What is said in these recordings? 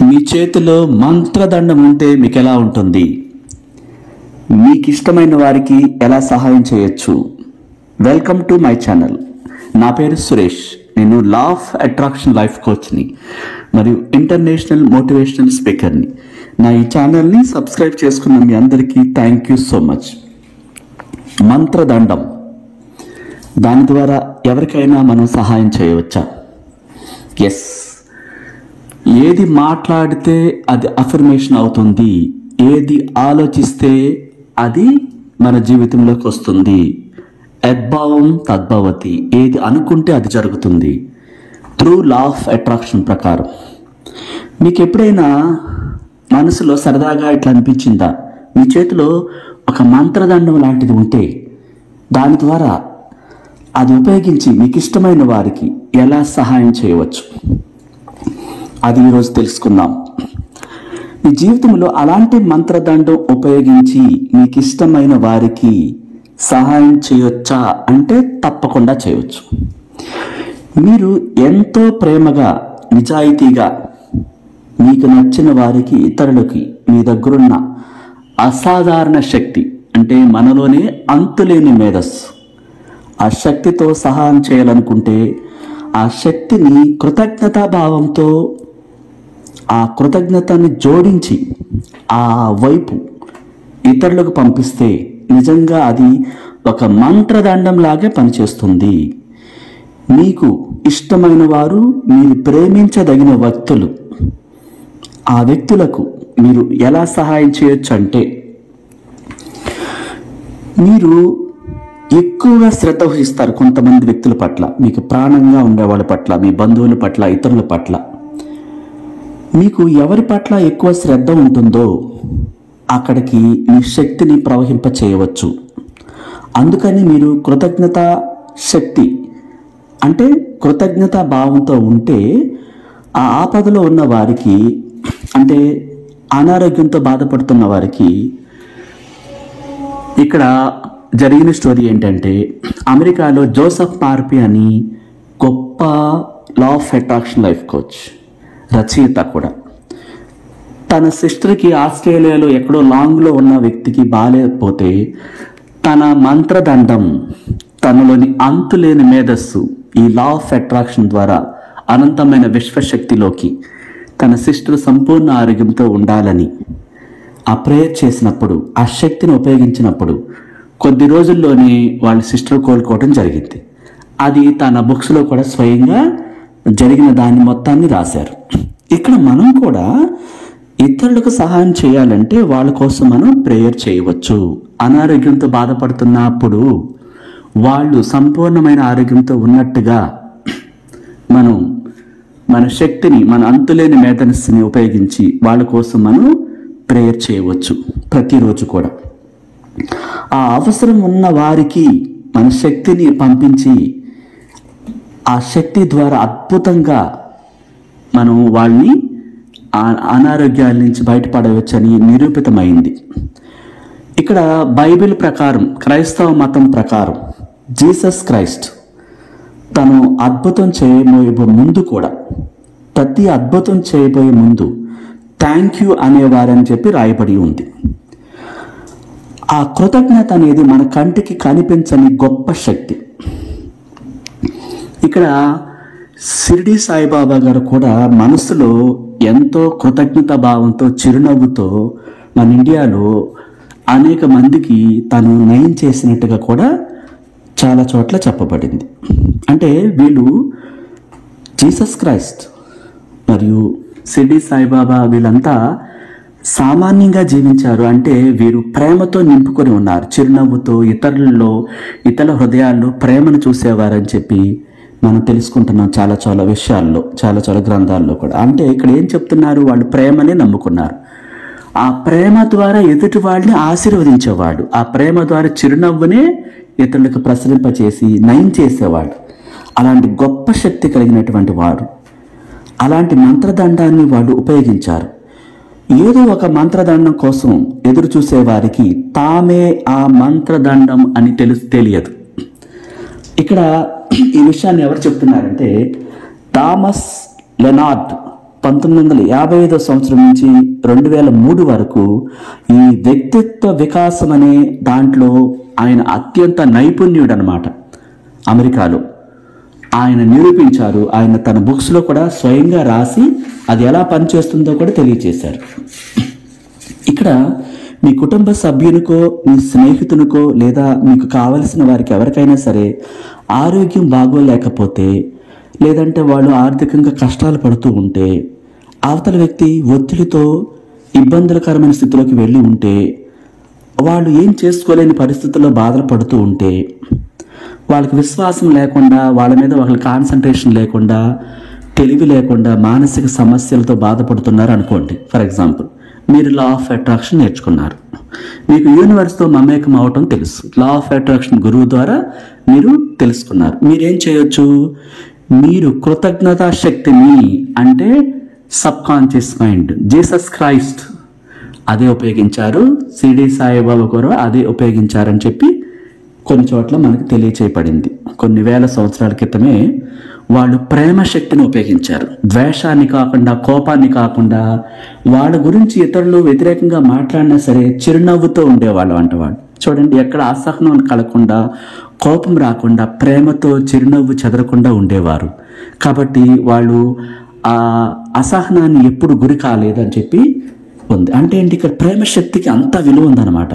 మీ చేతిలో మంత్రదండం ఉంటే మీకు ఎలా ఉంటుంది? మీకు ఇష్టమైన వారికి ఎలా సహాయం చేయొచ్చు? Welcome to my channel. నా పేరు సురేష్. నేను లా ఆఫ్ అట్రాక్షన్ లైఫ్ కోచ్ని మరియు ఇంటర్నేషనల్ మోటివేషనల్ స్పీకర్ని. నా ఈ ఛానల్ని సబ్స్క్రైబ్ చేసుకున్న మీ అందరికీ థ్యాంక్ యూ సో మచ్. మంత్రదండం, దాని ద్వారా ఎవరికైనా మనం సహాయం చేయవచ్చా? ఎస్. ఏది మాట్లాడితే అది అఫర్మేషన్ అవుతుంది, ఏది ఆలోచిస్తే అది మన జీవితంలోకి వస్తుంది. యద్భావం తద్భవతి, ఏది అనుకుంటే అది జరుగుతుంది. త్రూ లా ఆఫ్ అట్రాక్షన్ ప్రకారం. మీకు ఎప్పుడైనా మనసులో సరదాగా ఇట్లా అనిపించిందా? మీ చేతిలో ఒక మంత్రదండం లాంటిది ఉంటే దాని ద్వారా అది ఉపయోగించి మీకు ఇష్టమైన వారికి ఎలా సహాయం చేయవచ్చు, అది ఈరోజు తెలుసుకుందాం. మీ జీవితంలో అలాంటి మంత్రదండం ఉపయోగించి మీకు ఇష్టమైన వారికి సహాయం చేయొచ్చా అంటే తప్పకుండా చేయవచ్చు. మీరు ఎంతో ప్రేమగా, నిజాయితీగా మీకు నచ్చిన వారికి, ఇతరులకి మీ దగ్గరున్న అసాధారణ శక్తి, అంటే మనలోనే అంతులేని మేధస్సు, ఆ శక్తితో సహాయం చేయాలనుకుంటే ఆ శక్తిని కృతజ్ఞతాభావంతో, ఆ కృతజ్ఞతని జోడించి ఆ వైపు ఇతరులకు పంపిస్తే నిజంగా అది ఒక మంత్రదండం లాగే పనిచేస్తుంది. మీకు ఇష్టమైన వారు, మీరు ప్రేమించదగిన వ్యక్తులు, ఆ వ్యక్తులకు మీరు ఎలా సహాయం చేయొచ్చు అంటే, మీరు ఎక్కువగా శ్రద్ధ వహిస్తారు కొంతమంది వ్యక్తుల పట్ల, మీకు ప్రాణంగా ఉండే వాళ్ళ పట్ల, మీ బంధువుల పట్ల, ఇతరుల పట్ల. మీకు ఎవరి పట్ల ఎక్కువ శ్రద్ధ ఉంటుందో అక్కడికి మీ శక్తిని ప్రవహింప చేయవచ్చు. అందుకని మీరు కృతజ్ఞత శక్తి, అంటే కృతజ్ఞత భావంతో ఉంటే ఆ ఆపదలో ఉన్న వారికి, అంటే అనారోగ్యంతో బాధపడుతున్న వారికి, ఇక్కడ జరిగిన స్టోరీ ఏంటంటే, అమెరికాలో జోసెఫ్ మార్పీ అని గొప్ప law of attraction life coach, రచయిత కూడా, తన సిస్టర్కి ఆస్ట్రేలియాలో ఎక్కడో లాంగ్లో ఉన్న వ్యక్తికి బాగాలేకపోతే తన మంత్రదండం, తనలోని అంతులేని మేధస్సు, ఈ లా ఆఫ్ అట్రాక్షన్ ద్వారా అనంతమైన విశ్వశక్తిలోకి తన సిస్టర్ సంపూర్ణ ఆరోగ్యంతో ఉండాలని ఆ ప్రేయర్ చేసినప్పుడు, ఆ శక్తిని ఉపయోగించినప్పుడు కొద్ది రోజుల్లోనే వాళ్ళ సిస్టర్ కోలుకోవడం జరిగింది. అది తన బుక్స్లో కూడా స్వయంగా జరిగిన దాన్ని మొత్తాన్ని రాశారు. ఇక్కడ మనం కూడా ఇతరులకు సహాయం చేయాలంటే వాళ్ళ కోసం మనం ప్రేయర్ చేయవచ్చు. అనారోగ్యంతో బాధపడుతున్నప్పుడు వాళ్ళు సంపూర్ణమైన ఆరోగ్యంతో ఉన్నట్టుగా మనం మన శక్తిని, మన అంతులేని మేధస్సుని ఉపయోగించి వాళ్ళ కోసం మనం ప్రేయర్ చేయవచ్చు ప్రతిరోజు కూడా. ఆ అవసరం ఉన్న వారికి మన శక్తిని పంపించి ఆ శక్తి ద్వారా అద్భుతంగా మనం వాళ్ళని అనారోగ్యాల నుంచి బయటపడవచ్చని నిరూపితమైంది. ఇక్కడ బైబిల్ ప్రకారం, క్రైస్తవ మతం ప్రకారం జీసస్ క్రైస్ట్ తను అద్భుతం చేయబోయే ముందు కూడా, ప్రతి అద్భుతం చేయబోయే ముందు థ్యాంక్ యూ అనేవారని చెప్పి రాయబడి ఉంది. ఆ కృతజ్ఞత అనేది మన కంటికి కనిపించని గొప్ప శక్తి. ఇక్కడ షిరిడి సాయిబాబా గారు కూడా మనసులో ఎంతో కృతజ్ఞత భావంతో, చిరునవ్వుతో మన ఇండియాలో అనేక మందికి తను నయం చేసినట్టుగా కూడా చాలా చోట్ల చెప్పబడింది. అంటే వీళ్ళు జీసస్ క్రైస్ట్ మరియు షిరిడి సాయిబాబా వీళ్ళంతా సామాన్యంగా జీవించారు. అంటే వీరు ప్రేమతో నింపుకొని ఉన్నారు, చిరునవ్వుతో, ఇతరులలో, ఇతరుల హృదయాల్లో ప్రేమను చూసేవారని చెప్పి మనం తెలుసుకుంటున్నాం చాలా చాలా విషయాల్లో, చాలా చాలా గ్రంథాల్లో కూడా. అంటే ఇక్కడ ఏం చెప్తున్నారు? వాళ్ళు ప్రేమనే నమ్ముకున్నారు. ఆ ప్రేమ ద్వారా ఎదుటి వాళ్ళని ఆశీర్వదించేవాడు, ఆ ప్రేమ ద్వారా చిరునవ్వునే ఇతరులకు ప్రసరింపచేసి నయం చేసేవాడు. అలాంటి గొప్ప శక్తి కలిగినటువంటి వారు అలాంటి మంత్రదండాన్ని వాళ్ళు ఉపయోగించారు. ఏదో ఒక మంత్రదండం కోసం ఎదురు చూసేవారికి తామే ఆ మంత్రదండం అని తెలియదు. ఇక్కడ ఈ విషయాన్ని ఎవరు చెప్తున్నారంటే, థామస్ లెనార్డ్ 1955 సంవత్సరం నుంచి 2003 వరకు ఈ వ్యక్తిత్వ వికాసం అనే దాంట్లో ఆయన అత్యంత నైపుణ్యుడు అనమాట. అమెరికాలో ఆయన నిరూపించారు. ఆయన తన బుక్స్లో కూడా స్వయంగా రాసి అది ఎలా పనిచేస్తుందో కూడా తెలియజేశారు. ఇక్కడ మీ కుటుంబ సభ్యునికో, మీ స్నేహితునికో, లేదా మీకు కావలసిన వారికి ఎవరికైనా సరే ఆరోగ్యం బాగోలేకపోతే, లేదంటే వాళ్ళు ఆర్థికంగా కష్టాలు పడుతూ ఉంటే, అవతల వ్యక్తి ఒత్తిడితో ఇబ్బందులకరమైన స్థితిలోకి వెళ్ళి ఉంటే, వాళ్ళు ఏం చేసుకోలేని పరిస్థితుల్లో బాధలు పడుతూ ఉంటే, వాళ్ళకి విశ్వాసం లేకుండా, వాళ్ళ మీద వాళ్ళకి కాన్సన్ట్రేషన్ లేకుండా, తెలివి లేకుండా మానసిక సమస్యలతో బాధపడుతున్నారు అనుకోండి. ఫర్ ఎగ్జాంపుల్, మీరు లా ఆఫ్ అట్రాక్షన్ నేర్చుకున్నారు, మీకు యూనివర్స్తో మమేకం అవటం తెలుసు, లా ఆఫ్ అట్రాక్షన్ గురువు ద్వారా మీరు తెలుసుకున్నారు. మీరేం చేయొచ్చు? మీరు కృతజ్ఞతా శక్తిని, అంటే sub conscious mind, Jesus Christ అదే ఉపయోగించారు, షిరిడి సాయిబాబా కూడా అదే ఉపయోగించారని చెప్పి కొన్ని చోట్ల మనకు తెలియచేయబడింది. కొన్ని వేల సంవత్సరాల క్రితమే వాళ్ళు ప్రేమ శక్తిని ఉపయోగించారు. ద్వేషాన్ని కాకుండా, కోపాన్ని కాకుండా, వాళ్ళ గురించి ఇతరులు వ్యతిరేకంగా మాట్లాడినా సరే చిరునవ్వుతో ఉండేవాళ్ళు అంట. వాళ్ళు చూడండి, ఎక్కడ అసహనం కలగకుండా, కోపం రాకుండా, ప్రేమతో చిరునవ్వు చెదరకుండా ఉండేవారు. కాబట్టి వాళ్ళు ఆ అసహనాన్ని ఎప్పుడు గురి కాలేదని చెప్పి ఉంది. అంటే ఏంటి? ఇక్కడ ప్రేమ శక్తికి అంత విలువ ఉందన్నమాట.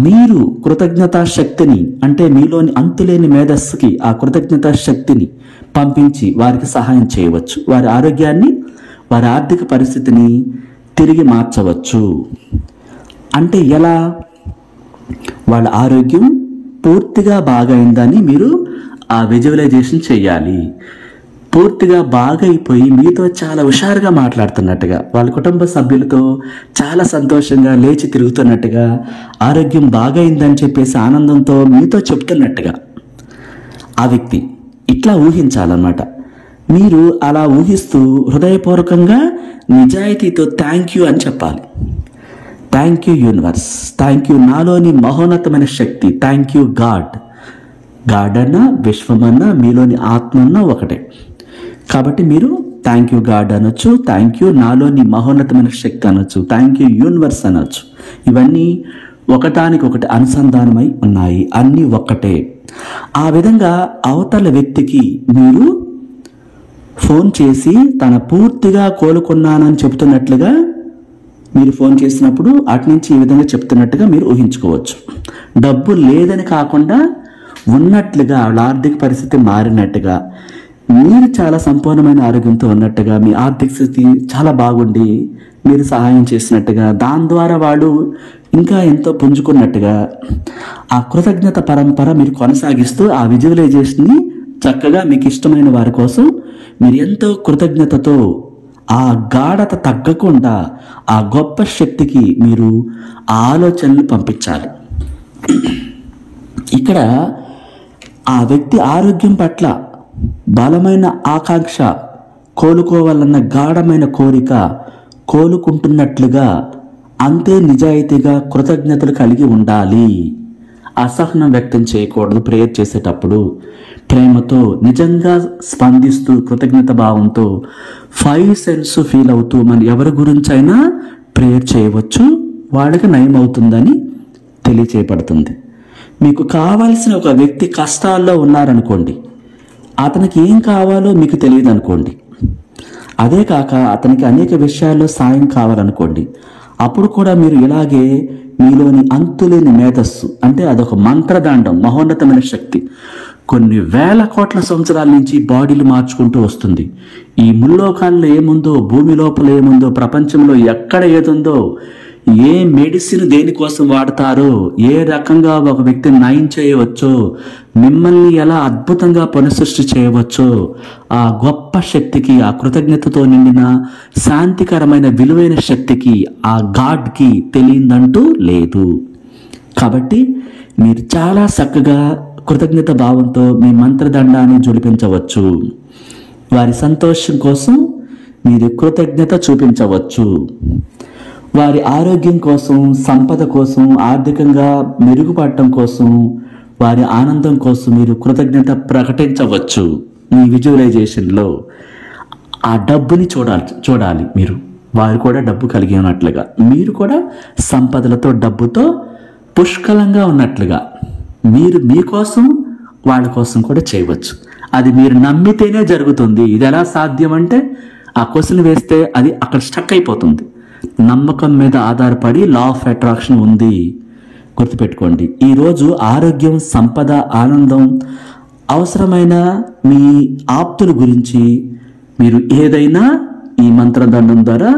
మీరు కృతజ్ఞతా శక్తిని, అంటే మీలోని అంతులేని మేధస్సుకి ఆ కృతజ్ఞతా శక్తిని పంపించి వారికి సహాయం చేయవచ్చు. వారి ఆరోగ్యాన్ని, వారి ఆర్థిక పరిస్థితిని తిరిగి మార్చవచ్చు. అంటే ఎలా? వాళ్ళ ఆరోగ్యం పూర్తిగా బాగైందని మీరు ఆ విజువలైజేషన్ చేయాలి. పూర్తిగా బాగైపోయి మీతో చాలా హుషారుగా మాట్లాడుతున్నట్టుగా, వాళ్ళ కుటుంబ సభ్యులతో చాలా సంతోషంగా లేచి తిరుగుతున్నట్టుగా, ఆరోగ్యం బాగైందని చెప్పేసి ఆనందంతో మీతో చెప్తున్నట్టుగా ఆ వ్యక్తి ఇట్లా ఊహించాలన్నమాట. మీరు అలా ఊహిస్తూ హృదయపూర్వకంగా నిజాయితీతో థ్యాంక్ యూ అని చెప్పాలి. Thank you universe, thank you నాలోని మహోన్నతమైన శక్తి, థ్యాంక్ యూ గాడ్. గాడ్ అన్నా, విశ్వమన్నా, మీలోని ఆత్మ అన్నా ఒకటే. కాబట్టి మీరు థ్యాంక్ యూ గాడ్ అనొచ్చు, థ్యాంక్ యూ నాలోని మహోన్నతమైన శక్తి అనొచ్చు, థ్యాంక్ యూ యూనివర్స్ అనొచ్చు. ఇవన్నీ ఒకటానికొకటి అనుసంధానమై ఉన్నాయి, అన్నీ ఒక్కటే. ఆ విధంగా అవతల వ్యక్తికి మీరు ఫోన్ చేసి తన పూర్తిగా కోలుకున్నానని చెబుతున్నట్లుగా మీరు ఫోన్ చేసినప్పుడు అటు నుంచి ఈ విధంగా చెప్తున్నట్టుగా మీరు ఊహించుకోవచ్చు. డబ్బు లేదని కాకుండా ఉన్నట్లుగా, వాళ్ళ ఆర్థిక పరిస్థితి మారినట్టుగా, మీరు చాలా సంపూర్ణమైన ఆరోగ్యంతో ఉన్నట్టుగా, మీ ఆర్థిక స్థితి చాలా బాగుండి మీరు సహాయం చేసినట్టుగా, దాని ద్వారా వాళ్ళు ఇంకా ఎంతో పుంజుకున్నట్టుగా, ఆ కృతజ్ఞత పరంపర మీరు కొనసాగిస్తూ ఆ విజువలైజేషన్ని చక్కగా మీకు ఇష్టమైన వారి కోసం మీరు ఎంతో కృతజ్ఞతతో, ఆ గాఢత తగ్గకుండా ఆ గొప్ప శక్తికి మీరు ఆ ఆలోచనలు పంపించాలి. ఇక్కడ ఆ వ్యక్తి ఆరోగ్యం పట్ల బలమైన ఆకాంక్ష, కోలుకోవాలన్న గాఢమైన కోరిక, కోలుకుంటున్నట్లుగా అంతే నిజాయితీగా కృతజ్ఞతలు కలిగి ఉండాలి. అసహనం వ్యక్తం చేయకూడదు. ప్రేయర్ చేసేటప్పుడు ప్రేమతో నిజంగా స్పందిస్తూ కృతజ్ఞత భావంతో 5 సెన్స్ ఫీల్ అవుతూ మనం ఎవరి గురించైనా ప్రేయర్ చేయవచ్చు, వాళ్ళకి నయం అవుతుందని తెలియచేయబడుతుంది. మీకు కావాల్సిన ఒక వ్యక్తి కష్టాల్లో ఉన్నారనుకోండి, అతనికి ఏం కావాలో మీకు తెలియదు అనుకోండి, అదే కాక అతనికి అనేక విషయాల్లో సాయం కావాలనుకోండి, అప్పుడు కూడా మీరు ఇలాగే మీలోని అంతులేని మేధస్సు, అంటే అదొక మంత్రదండం, మహోన్నతమైన శక్తి, కొన్ని వేల కోట్ల సంవత్సరాల నుంచి బాడీలు మార్చుకుంటూ వస్తుంది. ఈ ముల్లోకాల్లో ఏముందో, భూమి లోపల ఏముందో, ప్రపంచంలో ఎక్కడ ఏదుందో, ఏ మెడిసిన్ దేనికోసం వాడతారో, ఏ రకంగా ఒక వ్యక్తిని నయం చేయవచ్చో, మిమ్మల్ని ఎలా అద్భుతంగా పునఃసృష్టి చేయవచ్చో, ఆ గొప్ప శక్తికి, ఆ కృతజ్ఞతతో నిండిన శాంతికరమైన విలువైన శక్తికి, ఆ గాడ్కి తెలియదంటూ లేదు. కాబట్టి మీరు చాలా చక్కగా కృతజ్ఞత భావంతో మీ మంత్రదండాన్ని జొలిపించవచ్చు. వారి సంతోషం కోసం మీరు కృతజ్ఞత చూపించవచ్చు. వారి ఆరోగ్యం కోసం, సంపద కోసం, ఆర్థికంగా మెరుగుపడటం కోసం, వారి ఆనందం కోసం మీరు కృతజ్ఞత ప్రకటించవచ్చు మీ విజువలైజేషన్లో. ఆ డబ్బుని చూడాలి మీరు. వారు కూడా డబ్బు కలిగి ఉన్నట్లుగా, మీరు కూడా సంపదలతో డబ్బుతో పుష్కలంగా ఉన్నట్లుగా మీరు మీకోసం వాళ్ళ కోసం కూడా చేయవచ్చు. అది మీరు నమ్మితేనే జరుగుతుంది. ఇది ఎలా సాధ్యం అంటే ఆ క్వశ్చన్ వేస్తే అది అక్కడ స్టక్ అయిపోతుంది. నమ్మకం మీద ఆధారపడి లా ఆఫ్ అట్రాక్షన్ ఉంది. గుర్తుపెట్టుకోండి. ఈరోజు ఆరోగ్యం, సంపద, ఆనందం, అవసరమైన మీ ఆప్తుల గురించి మీరు ఏదైనా ఈ మంత్రదండం ద్వారా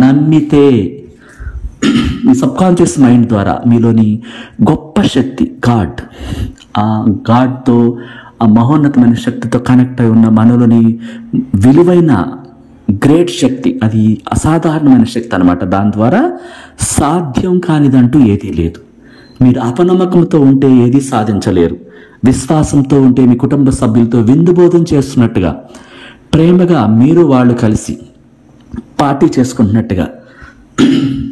నమ్మితే మీ సబ్కాన్షియస్ మైండ్ ద్వారా మీలోని గొప్ప శక్తి ఆ గాడ్తో, ఆ మహోన్నతమైన శక్తితో కనెక్ట్ అయి ఉన్న మనలోని విలువైన గ్రేట్ శక్తి, అది అసాధారణమైన శక్తి అన్నమాట. దాని ద్వారా సాధ్యం కానిదంటూ ఏదీ లేదు. మీరు అపనమ్మకంతో ఉంటే ఏదీ సాధించలేరు. విశ్వాసంతో ఉంటే మీ కుటుంబ సభ్యులతో విందు భోజనం చేస్తున్నట్టుగా, ప్రేమగా మీరు వాళ్ళు కలిసి పార్టీ చేసుకుంటున్నట్టుగా,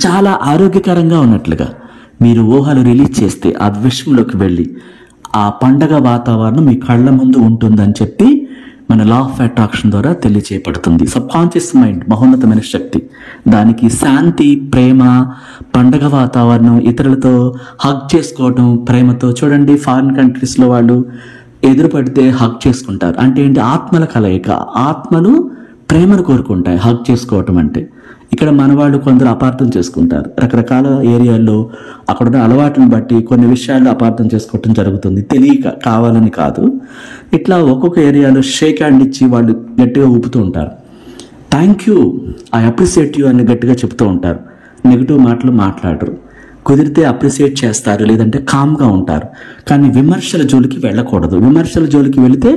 చాలా ఆరోగ్యకరంగా ఉన్నట్లుగా మీరు ఊహలు రిలీజ్ చేస్తే ఆ విషయంలోకి వెళ్ళి ఆ పండగ వాతావరణం మీ కళ్ళ ముందు ఉంటుందని చెప్పి మన లా ఆఫ్ అట్రాక్షన్ ద్వారా తెలియచేయబడుతుంది. సబ్కాన్షియస్ మైండ్ మహోన్నతమైన శక్తి. దానికి శాంతి, ప్రేమ, పండగ వాతావరణం, ఇతరులతో హగ్ చేసుకోవడం ప్రేమతో. చూడండి, ఫారిన్ కంట్రీస్లో వాళ్ళు ఎదురుపడితే హగ్ చేసుకుంటారు. అంటే ఏంటి? ఆత్మల కలయిక. ఆత్మలు ప్రేమను కోరుకుంటాయి హగ్ చేసుకోవటం అంటే. ఇక్కడ మన వాళ్ళు కొందరు అపార్థం చేసుకుంటారు. రకరకాల ఏరియాల్లో అక్కడున్న అలవాటుని బట్టి కొన్ని విషయాల్లో అపార్థం చేసుకోవటం జరుగుతుంది. తెలియక, కావాలని కాదు. ఇట్లా ఒక్కొక్క ఏరియాలో షేక్ హ్యాండ్ ఇచ్చి వాళ్ళు గట్టిగా ఊపుతూ ఉంటారు. Thank you, I appreciate you అని గట్టిగా చెప్తూ ఉంటారు. నెగిటివ్ మాటలు మాట్లాడరు. కుదిరితే అప్రిషియేట్ చేస్తారు, లేదంటే కామ్గా ఉంటారు. కానీ విమర్శల జోలికి వెళ్ళకూడదు. విమర్శల జోలికి వెళితే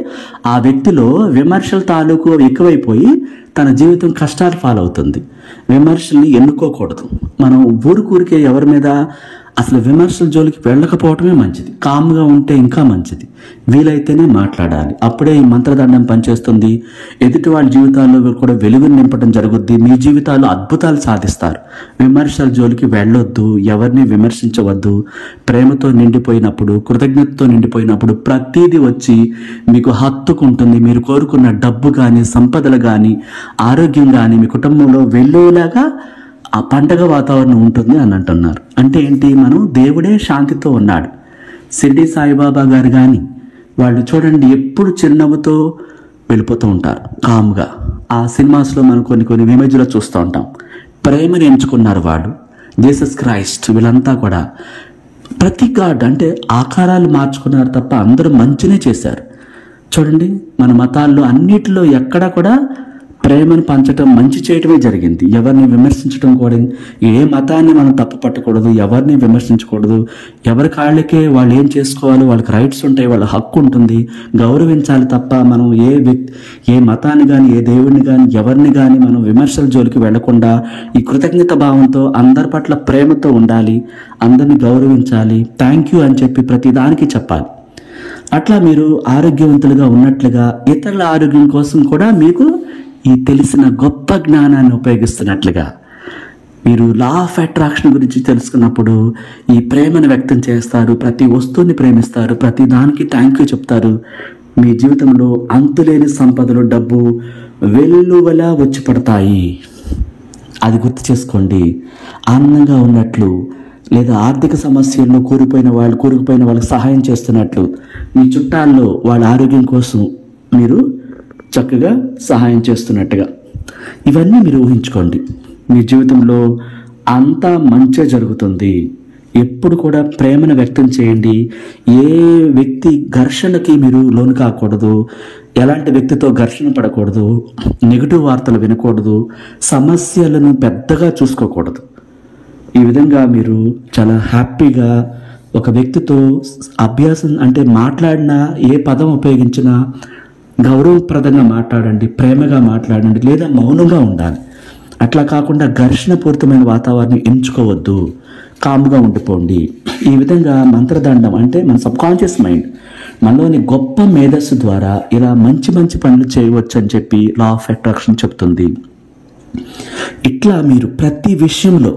ఆ వ్యక్తిలో విమర్శల తాలూకు ఎక్కువైపోయి తన జీవితం కష్టాలు పాలవుతుంది. విమర్శల్ని ఎన్నుకోకూడదు. మనం ఊరికే ఎవరి మీద అసలు విమర్శల జోలికి వెళ్ళకపోవటమే మంచిది. కామ్గా ఉంటే ఇంకా మంచిది. వీలైతేనే మాట్లాడాలి. అప్పుడే ఈ మంత్రదండం పనిచేస్తుంది. ఎదుటి వాళ్ళ జీవితాల్లో కూడా వెలుగుని నింపడం జరుగుద్ది. మీ జీవితాల్లో అద్భుతాలు సాధిస్తారు. విమర్శల జోలికి వెళ్ళొద్దు. ఎవరిని విమర్శించవద్దు. ప్రేమతో నిండిపోయినప్పుడు, కృతజ్ఞతతో నిండిపోయినప్పుడు ప్రతీది వచ్చి మీకు హత్తుకుంటుంది. మీరు కోరుకున్న డబ్బు కానీ, సంపదలు కానీ, ఆరోగ్యం కానీ మీ కుటుంబంలో వెళ్ళేలాగా ఆ పండగ వాతావరణం ఉంటుంది అని అంటున్నారు. అంటే ఏంటి? మనం దేవుడే శాంతితో ఉన్నాడు. షిరిడి సాయిబాబా గారు కానీ వాళ్ళు చూడండి ఎప్పుడు చిరునవ్వుతో వెళ్ళిపోతూ ఉంటారు, కామ్గా. ఆ సినిమాస్లో మనం కొన్ని ఇమేజ్లో చూస్తూ ఉంటాం. ప్రేమని ఎంచుకున్నారు వాళ్ళు. జీసస్ క్రైస్ట్, వీళ్ళంతా కూడా ప్రతి గాడ్ అంటే ఆకారాలు మార్చుకున్నారు తప్ప అందరూ మంచినే చేశారు. చూడండి, మన మతాల్లో అన్నిటిలో ఎక్కడా కూడా ప్రేమను పంచటం, మంచి చేయటమే జరిగింది. ఎవరిని విమర్శించడం కూడా, ఏ మతాన్ని మనం తప్పు పట్టకూడదు, ఎవరిని విమర్శించకూడదు. ఎవరి కాళ్ళకే వాళ్ళు ఏం చేసుకోవాలి, వాళ్ళకి రైట్స్ ఉంటాయి, వాళ్ళ హక్కు ఉంటుంది, గౌరవించాలి తప్ప మనం ఏ మతాన్ని కానీ, ఏ దేవుడిని కానీ, ఎవరిని కానీ మనం విమర్శల జోలికి వెళ్లకుండా ఈ కృతజ్ఞత భావంతో అందరి పట్ల ప్రేమతో ఉండాలి, అందరిని గౌరవించాలి, థ్యాంక్ యూ అని చెప్పి ప్రతి దానికి చెప్పాలి. అట్లా మీరు ఆరోగ్యవంతులుగా ఉన్నట్లుగా ఇతరుల ఆరోగ్యం కోసం కూడా మీకు ఈ తెలిసిన గొప్ప జ్ఞానాన్ని ఉపయోగిస్తున్నట్లుగా మీరు లా ఆఫ్ అట్రాక్షన్ గురించి తెలుసుకున్నప్పుడు ఈ ప్రేమను వ్యక్తం చేస్తారు. ప్రతి వస్తువుని ప్రేమిస్తారు. ప్రతి దానికి థ్యాంక్ యూ చెప్తారు. మీ జీవితంలో అంతులేని సంపదలు, డబ్బు వెల్లువలా వచ్చి పడతాయి. అది గుర్తు చేసుకోండి. ఆనందంగా ఉన్నట్లు, లేదా ఆర్థిక సమస్యల్లో కూరుకుపోయిన వాళ్ళకి సహాయం చేస్తున్నట్లు, మీ చుట్టాల్లో వాళ్ళ ఆరోగ్యం కోసం మీరు చక్కగా సహాయం చేస్తున్నట్టుగా, ఇవన్నీ మీరు ఊహించుకోండి. మీ జీవితంలో అంతా మంచిగా జరుగుతుంది. ఎప్పుడు కూడా ప్రేమను వ్యక్తం చేయండి. ఏ వ్యక్తి ఘర్షణకి మీరు లోను కాకూడదు. ఎలాంటి వ్యక్తితో ఘర్షణ పడకూడదు. నెగిటివ్ వార్తలు వినకూడదు. సమస్యలను పెద్దగా చూసుకోకూడదు. ఈ విధంగా మీరు చాలా హ్యాపీగా ఒక వ్యక్తితో అభ్యాసం అంటే మాట్లాడినా, ఏ పదం ఉపయోగించినా గౌరవప్రదంగా మాట్లాడండి, ప్రేమగా మాట్లాడండి, లేదా మౌనంగా ఉండాలి. అట్లా కాకుండా ఘర్షణపూరితమైన వాతావరణం ఎంచుకోవద్దు. కామ్గా ఉండిపోండి. ఈ విధంగా మంత్రదండం అంటే మన సబ్కాన్షియస్ మైండ్ మనలోని గొప్ప మేధస్సు ద్వారా ఇలా మంచి పనులు చేయవచ్చు అని చెప్పి లా ఆఫ్ అట్రాక్షన్ చెప్తుంది. ఇట్లా మీరు ప్రతి విషయంలో,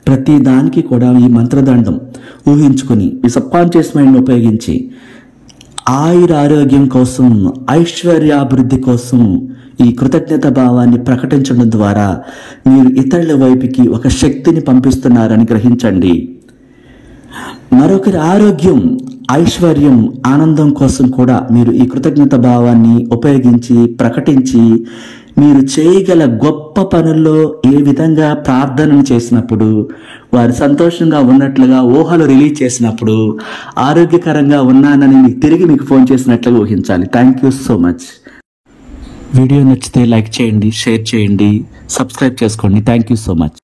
ప్రతి దానికి కూడా ఈ మంత్రదండం ఊహించుకొని మీ సబ్కాన్షియస్ మైండ్ని ఉపయోగించి ఆయుర ఆరోగ్యం కోసం, ఐశ్వర్యాభివృద్ధి కోసం ఈ కృతజ్ఞత భావాన్ని ప్రకటించడం ద్వారా మీరు ఇతరుల వైపుకి ఒక శక్తిని పంపిస్తున్నారని గ్రహించండి. మరొకరి ఆరోగ్యం, ఐశ్వర్యం, ఆనందం కోసం కూడా మీరు ఈ కృతజ్ఞత భావాన్ని ఉపయోగించి ప్రకటించి మీరు చేయగల గొప్ప పనుల్లో ఏ విధంగా ప్రార్థనలు చేసినప్పుడు, వారు సంతోషంగా ఉన్నట్లుగా ఊహలు రిలీజ్ చేసినప్పుడు, ఆరోగ్యకరంగా ఉన్నానని మీకు ఫోన్ చేసినట్లుగా ఊహించాలి. Thank you so much. Video నచ్చితే లైక్ చేయండి, షేర్ చేయండి, సబ్స్క్రైబ్ చేసుకోండి. Thank you so much.